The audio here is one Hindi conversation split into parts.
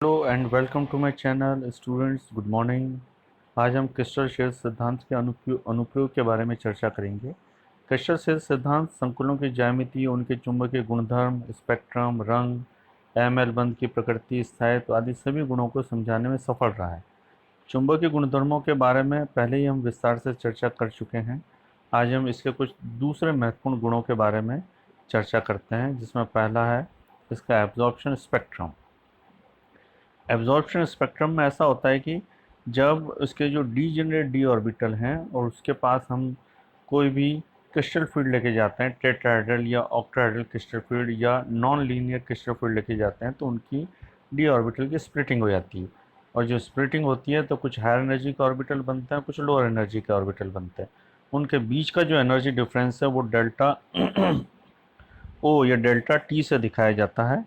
Hello and welcome to my channel students, good morning. आज हम क्रिस्टल शेल सिद्धांत के अनुप्रयोग के बारे में चर्चा करेंगे। क्रिस्टल शेल सिद्धांत संकुलों की ज्यामिति, उनके चुंबकीय गुणधर्म, स्पेक्ट्रम, रंग, एमएल बंध की प्रकृति, स्थायित्व आदि सभी गुणों को समझाने में सफल रहा है। चुंबकीय गुणधर्मों के बारे में पहले ही हम विस्तार से चर्चा कर चुके हैं। आज हम इसके कुछ दूसरे महत्वपूर्ण गुणों के बारे में चर्चा करते हैं, जिसमें पहला है इसका एब्जॉर्प्शन स्पेक्ट्रम। एब्जॉर्प्शन स्पेक्ट्रम में ऐसा होता है कि जब उसके जो डीजेनरेट डी ऑर्बिटल हैं और उसके पास हम कोई भी क्रिस्टल फील्ड लेके जाते हैं, टेट्राहेड्रल या ऑक्टाहेड्रल क्रिस्टल फील्ड या नॉन लीनियर क्रिस्टल फील्ड लेके जाते हैं, तो उनकी डी ऑर्बिटल की स्प्लिटिंग हो जाती है। और जो स्प्लिटिंग होती है तो कुछ हायर एनर्जी के ऑर्बिटल बनते हैं, कुछ लोअर एनर्जी के ऑर्बिटल बनते हैं। उनके बीच का जो एनर्जी डिफरेंस है वो डेल्टा ओ या डेल्टा टी से दिखाया जाता है।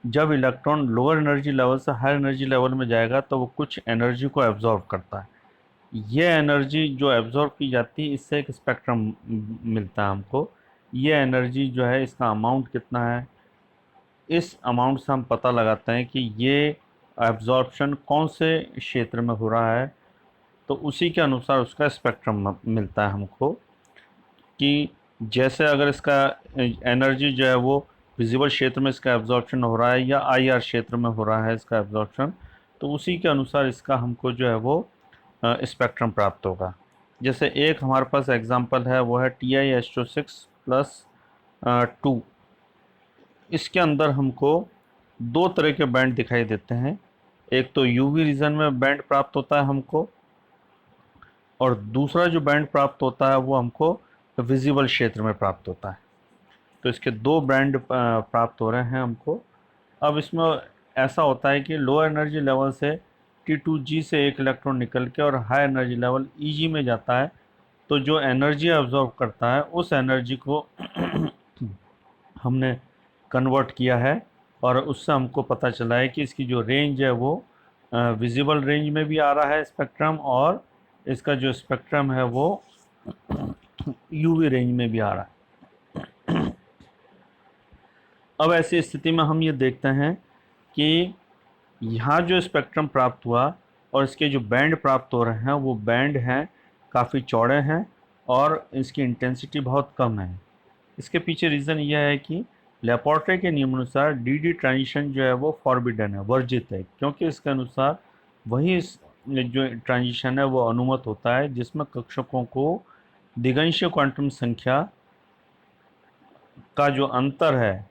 जब इलेक्ट्रॉन लोअर एनर्जी लेवल से हायर एनर्जी लेवल में जाएगा तो वो कुछ एनर्जी को एब्जॉर्ब करता है। ये एनर्जी जो एब्जॉर्ब की जाती है, इससे एक स्पेक्ट्रम मिलता है हमको। ये एनर्जी जो है, इसका अमाउंट कितना है, इस अमाउंट से हम पता लगाते हैं कि ये एब्जॉर्प्शन कौन से क्षेत्र में हो रहा है। तो उसी के अनुसार उसका स्पेक्ट्रम मिलता है हमको, कि जैसे अगर इसका एनर्जी जो है वो विजिबल क्षेत्र में इसका एब्जॉर्प्शन हो रहा है या आईआर क्षेत्र में हो रहा है इसका एब्जॉर्प्शन, तो उसी के अनुसार इसका हमको जो है वो स्पेक्ट्रम प्राप्त होगा। जैसे एक हमारे पास एग्जांपल है, वो है Ti-SO6+2। इसके अंदर हमको दो तरह के बैंड दिखाई देते हैं। एक तो यूवी रीजन में बैंड प्राप्त होता है हमको, और दूसरा जो बैंड प्राप्त होता है वो हमको विजिबल क्षेत्र में प्राप्त होता है। तो इसके दो बैंड प्राप्त हो रहे हैं हमको। अब इसमें ऐसा होता है कि लोअर एनर्जी लेवल से T2G से एक इलेक्ट्रॉन निकल के और हाई एनर्जी लेवल EG में जाता है। तो जो एनर्जी ऑब्जॉर्व करता है उस एनर्जी को हमने कन्वर्ट किया है, और उससे हमको पता चला है कि इसकी जो रेंज है वो विजिबल रेंज में भी आ रहा है स्पेक्ट्रम, और इसका जो स्पेक्ट्रम है वो यूवी रेंज में भी आ रहा है। अब ऐसी स्थिति में हम ये देखते हैं कि यहाँ जो स्पेक्ट्रम प्राप्त हुआ और इसके जो बैंड प्राप्त हो रहे हैं वो बैंड हैं काफ़ी चौड़े हैं, और इसकी इंटेंसिटी बहुत कम है। इसके पीछे रीज़न यह है कि लेपोर्टे के नियमानुसार डी ट्रांजिशन जो है वो फॉरबिडन है, वर्जित है, क्योंकि इसके अनुसार वही जो ट्रांजिशन है वो अनुमत होता है जिसमें कक्षकों को दिगंशीय क्वांटम संख्या का जो अंतर है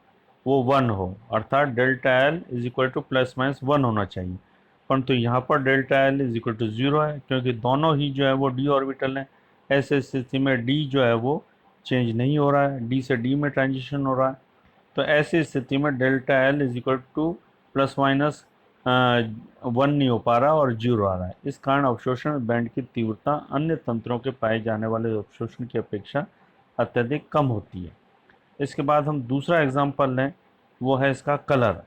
वो 1 हो, अर्थात delta L is equal to plus minus 1 होना चाहिए। परंतु यहाँ पर delta L is equal to 0 है, क्योंकि दोनों ही जो है वो डी ऑर्बिटल हैं। ऐसे स्थिति में डी जो है वो चेंज नहीं हो रहा है, डी से डी में ट्रांजिशन हो रहा है। तो ऐसी स्थिति में delta L is equal to plus minus 1 नहीं हो पा रहा और 0 आ रहा है। इस कारण अवशोषण बैंड की तीव्रता अन्य तंत्रों के पाए जाने वाले अवशोषण की अपेक्षा अत्यधिक कम होती है। इसके बाद हम दूसरा एग्जांपल लें, वो है इसका कलर।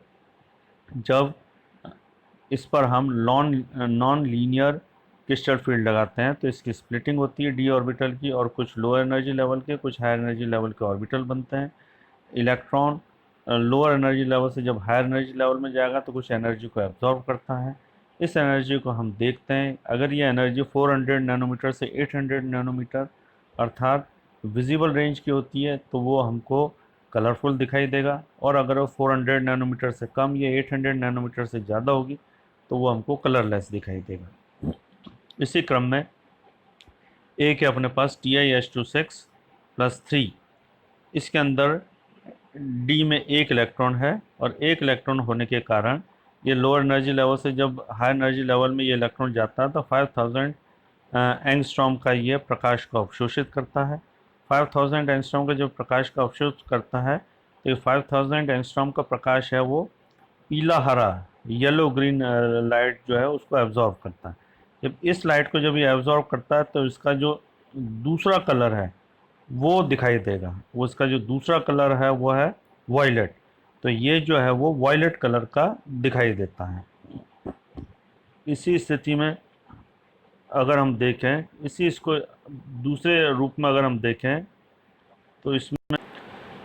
जब इस पर हम नॉन लीनियर क्रिस्टल फील्ड लगाते हैं तो इसकी स्प्लिटिंग होती है डी ऑर्बिटल की, और कुछ लोअर एनर्जी लेवल के, कुछ हायर एनर्जी लेवल के ऑर्बिटल बनते हैं। इलेक्ट्रॉन लोअर एनर्जी लेवल से जब हायर एनर्जी लेवल में जाएगा तो कुछ एनर्जी को एब्जॉर्ब करता है। इस एनर्जी को हम देखते हैं, अगर ये एनर्जी 400 नैनोमीटर से 800 नैनोमीटर अर्थात विजिबल रेंज की होती है तो वो हमको कलरफुल दिखाई देगा, और अगर वो 400 नैनोमीटर से कम या 800 नैनोमीटर से ज़्यादा होगी तो वो हमको कलरलेस दिखाई देगा। इसी क्रम में एक है अपने पास Ti-SO6+3। इसके अंदर डी में एक इलेक्ट्रॉन है, और एक इलेक्ट्रॉन होने के कारण ये लोअर एनर्जी लेवल से जब हाई एनर्जी लेवल में ये इलेक्ट्रॉन जाता है तो 5000 एंगस्ट्रॉम का ये प्रकाश को अवशोषित करता है। 5000 एंगस्ट्रॉम का जब प्रकाश का अवशोषित करता है तो ये 5000 एंगस्ट्रॉम का प्रकाश है वो पीला हरा येलो ग्रीन लाइट जो है उसको एब्जॉर्ब करता है। जब इस लाइट को जब ये एब्जॉर्ब करता है तो इसका जो दूसरा कलर है वो दिखाई देगा। वो इसका जो दूसरा कलर है वो है वॉयलेट। तो ये जो है वो वॉयलेट कलर का दिखाई देता है। इसी स्थिति में अगर हम देखें, इसको दूसरे रूप में अगर हम देखें तो इसमें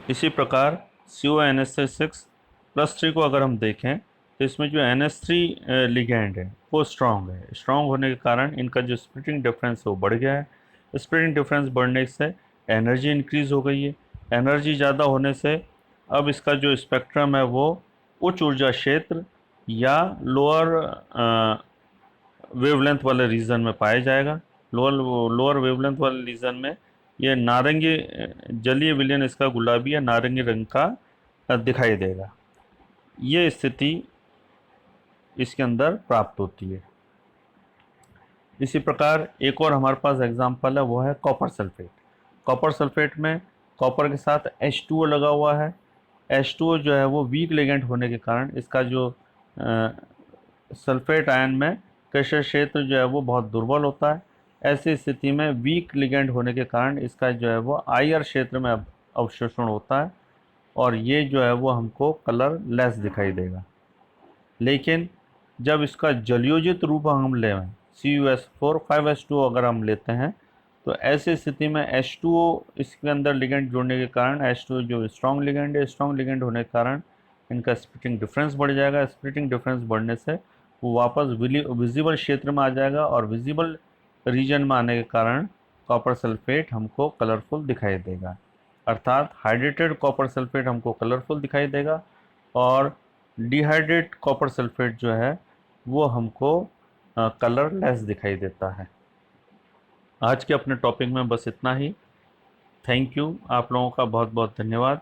इसी प्रकार CuNS6+3 को अगर हम देखें तो तो इसमें जो NH3 लिगैंड है वो स्ट्रांग है। स्ट्रांग होने के कारण इनका जो स्प्लिटिंग डिफरेंस है वो बढ़ गया है। स्प्लिटिंग डिफरेंस बढ़ने से एनर्जी इंक्रीज हो गई है। एनर्जी ज़्यादा होने से अब इसका जो स्पेक्ट्रम है वो उच्च ऊर्जा क्षेत्र या लोअर वेवलेंथ वाले रीजन में पाया जाएगा। लोअर वेवलेंथ वाले रीजन में ये नारंगी जलीय विलयन इसका गुलाबी या नारंगी रंग का दिखाई देगा। ये स्थिति इसके अंदर प्राप्त होती है। इसी प्रकार एक और हमारे पास एग्जांपल है, वो है कॉपर सल्फेट। कॉपर सल्फेट में कॉपर के साथ H2O लगा हुआ है। H2O जो है वो वीक लिगेंड होने के कारण इसका जो सल्फेट आयन में कृष्ण क्षेत्र जो है वो बहुत दुर्बल होता है। ऐसी स्थिति में वीक लिगेंड होने के कारण इसका जो है वो आईआर क्षेत्र में अवशोषण होता है और ये जो है वो हमको कलर लेस दिखाई देगा। लेकिन जब इसका जलयोजित रूप हम लें CuS4 5H2O अगर हम लेते हैं तो ऐसी स्थिति में H2O इसके अंदर लिगेंड जोड़ने के कारण H2O जो स्ट्रॉन्ग लिगेंड है, स्ट्रॉन्ग लिगेंड होने के कारण इनका स्प्लिटिंग डिफरेंस बढ़ जाएगा। स्प्लिटिंग डिफरेंस बढ़ने से वो वापस विजिबल क्षेत्र में आ जाएगा और विजिबल रीजन में आने के कारण कॉपर सल्फेट हमको कलरफुल दिखाई देगा। अर्थात हाइड्रेटेड कॉपर सल्फेट हमको कलरफुल दिखाई देगा और डिहाइड्रेट कॉपर सल्फेट जो है वो हमको कलर लेस दिखाई देता है। आज के अपने टॉपिक में बस इतना ही। थैंक यू, आप लोगों का बहुत बहुत धन्यवाद।